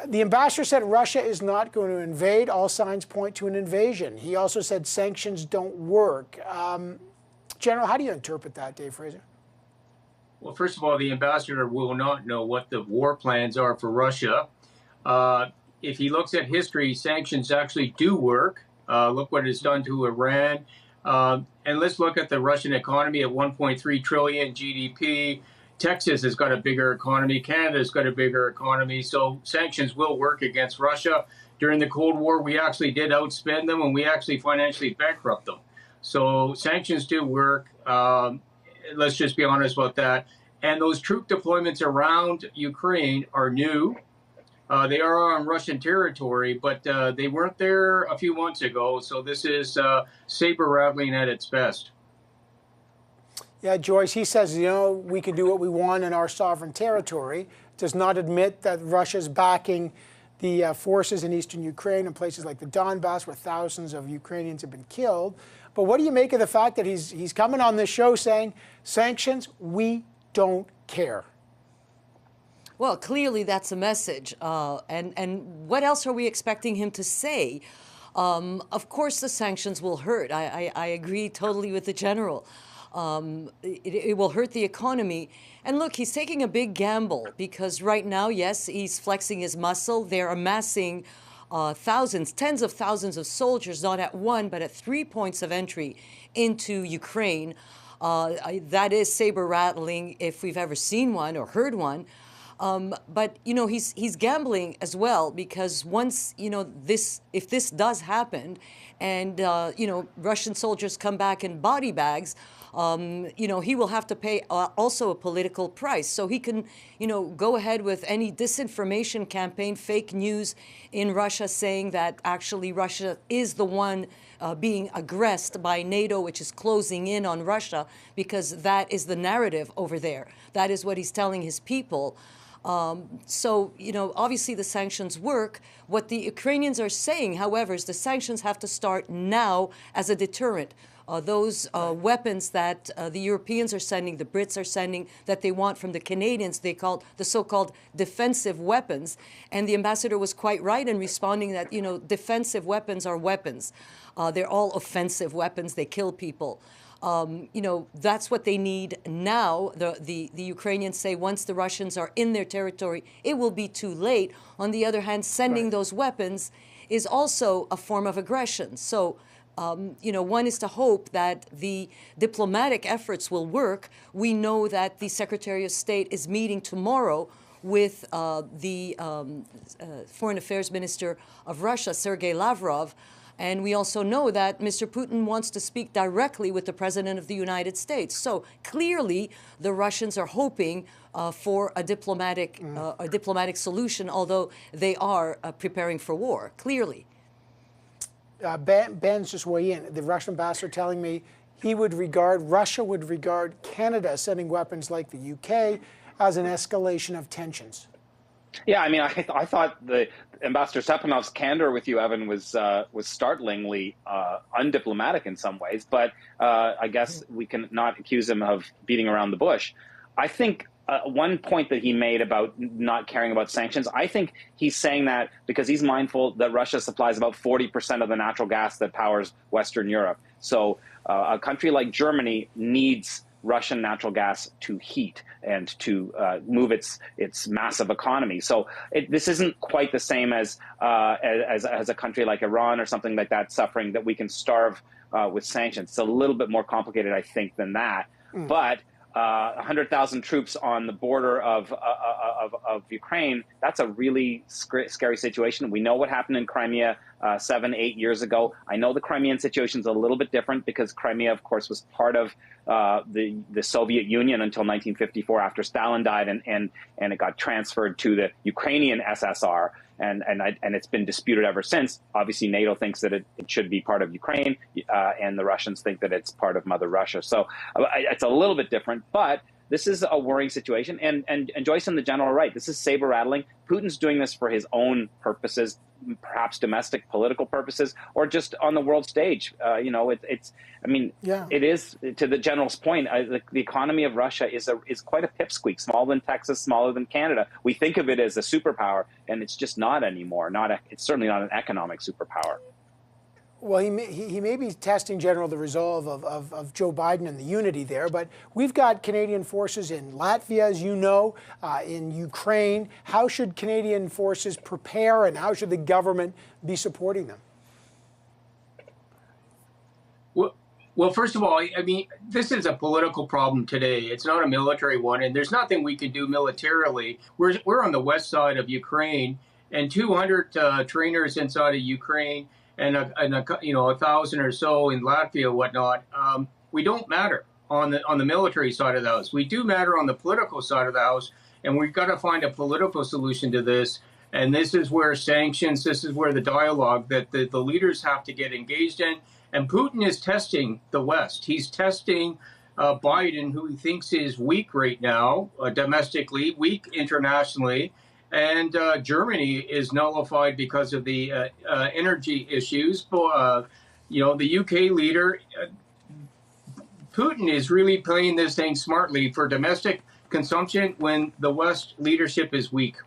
The ambassador said Russia is not going to invade. All signs point to an invasion. He also said sanctions don't work. General, how do you interpret that, Dave Fraser? Well, first of all, the ambassador will not know what the war plans are for Russia. If he looks at history, sanctions actually do work. Look what it's done to Iran. And let's look at the Russian economy at 1.3 trillion GDP. Texas has got a bigger economy. Canada's got a bigger economy. So sanctions will work against Russia. During the Cold War, we actually did outspend them, and we actually financially bankrupt them. So sanctions do work. Let's just be honest about that. And those troop deployments around Ukraine are new. They are on Russian territory, but they weren't there a few months ago. So this is saber rattling at its best. Yeah, Joyce, he says, you know, we can do what we want in our sovereign territory. Does not admit that Russia's backing the forces in eastern Ukraine and places like the Donbass where thousands of Ukrainians have been killed. But what do you make of the fact that he's coming on this show saying, sanctions, we don't care? Well, clearly that's a message. And what else are we expecting him to say? Of course the sanctions will hurt. I agree totally with the general. It will hurt the economy. And look, he's taking a big gamble because right now, yes, he's flexing his muscle. They're amassing thousands, tens of thousands of soldiers, not at one, but at 3 points of entry into Ukraine. That is saber rattling if we've ever seen one or heard one. But, you know, he's gambling as well because once, you know, if this does happen and, you know, Russian soldiers come back in body bags, you know, he will have to pay also a political price. So he can, you know, go ahead with any disinformation campaign, fake news in Russia saying that actually Russia is the one being aggressed by NATO, which is closing in on Russia, because that is the narrative over there. That is what he's telling his people. So, you know, obviously the sanctions work. What the Ukrainians are saying, however, is the sanctions have to start now as a deterrent. Those weapons that the Europeans are sending, the Brits are sending, that they want from the Canadians, they called the so-called defensive weapons. And the ambassador was quite right in responding that, you know, defensive weapons are weapons. They're all offensive weapons. They kill people. You know, that's what they need now. The Ukrainians say once the Russians are in their territory, it will be too late. On the other hand, sending those weapons is also a form of aggression. So, you know, one is to hope that the diplomatic efforts will work. We know that the Secretary of State is meeting tomorrow with the Foreign Affairs Minister of Russia, Sergei Lavrov. And we also know that Mr. Putin wants to speak directly with the President of the United States. So clearly, the Russians are hoping for a diplomatic solution, although they are preparing for war, clearly. Ben's just weigh in. The Russian ambassador telling me Russia would regard Canada sending weapons like the UK as an escalation of tensions. Yeah, I mean, I thought the Ambassador Stepanov's candor with you, Evan, was startlingly undiplomatic in some ways. But I guess we can not accuse him of beating around the bush. I think one point that he made about not caring about sanctions, I think he's saying that because he's mindful that Russia supplies about 40% of the natural gas that powers Western Europe. So a country like Germany needs Russian natural gas to heat and to move its massive economy. So this isn't quite the same as a country like Iran or something like that suffering that we can starve with sanctions. It's a little bit more complicated, I think, than that. But 100,000 troops on the border of Ukraine, that's a really scary situation. We know what happened in Crimea 7-8 years ago. I know the Crimean situation is a little bit different because Crimea, of course, was part of the Soviet Union until 1954 after Stalin died, and it got transferred to the Ukrainian SSR. And it's been disputed ever since. Obviously, NATO thinks that it should be part of Ukraine, and the Russians think that it's part of Mother Russia. So it's a little bit different. But this is a worrying situation. And Joyce and the general are right. This is saber rattling. Putin's doing this for his own purposes, perhaps domestic political purposes, or just on the world stage. It is, to the general's point, the economy of Russia is quite a pipsqueak, smaller than Texas, smaller than Canada. We think of it as a superpower, and it's just not anymore. It's certainly not an economic superpower. Well, he may be testing, General, the resolve of Joe Biden and the unity there, but we've got Canadian forces in Latvia, as you know, in Ukraine. How should Canadian forces prepare, and how should the government be supporting them? Well, first of all, I mean, this is a political problem today. It's not a military one, and there's nothing we can do militarily. We're on the west side of Ukraine, and 200 trainers inside of Ukraine, and 1,000 or so in Latvia, whatnot. We don't matter on the military side of the house. We do matter on the political side of the house, and we've got to find a political solution to this. And this is where sanctions, this is where the dialogue that the leaders have to get engaged in. And Putin is testing the West. He's testing Biden, who he thinks is weak right now, domestically, weak internationally. And Germany is nullified because of the energy issues. The UK leader, Putin is really playing this thing smartly for domestic consumption when the West leadership is weak.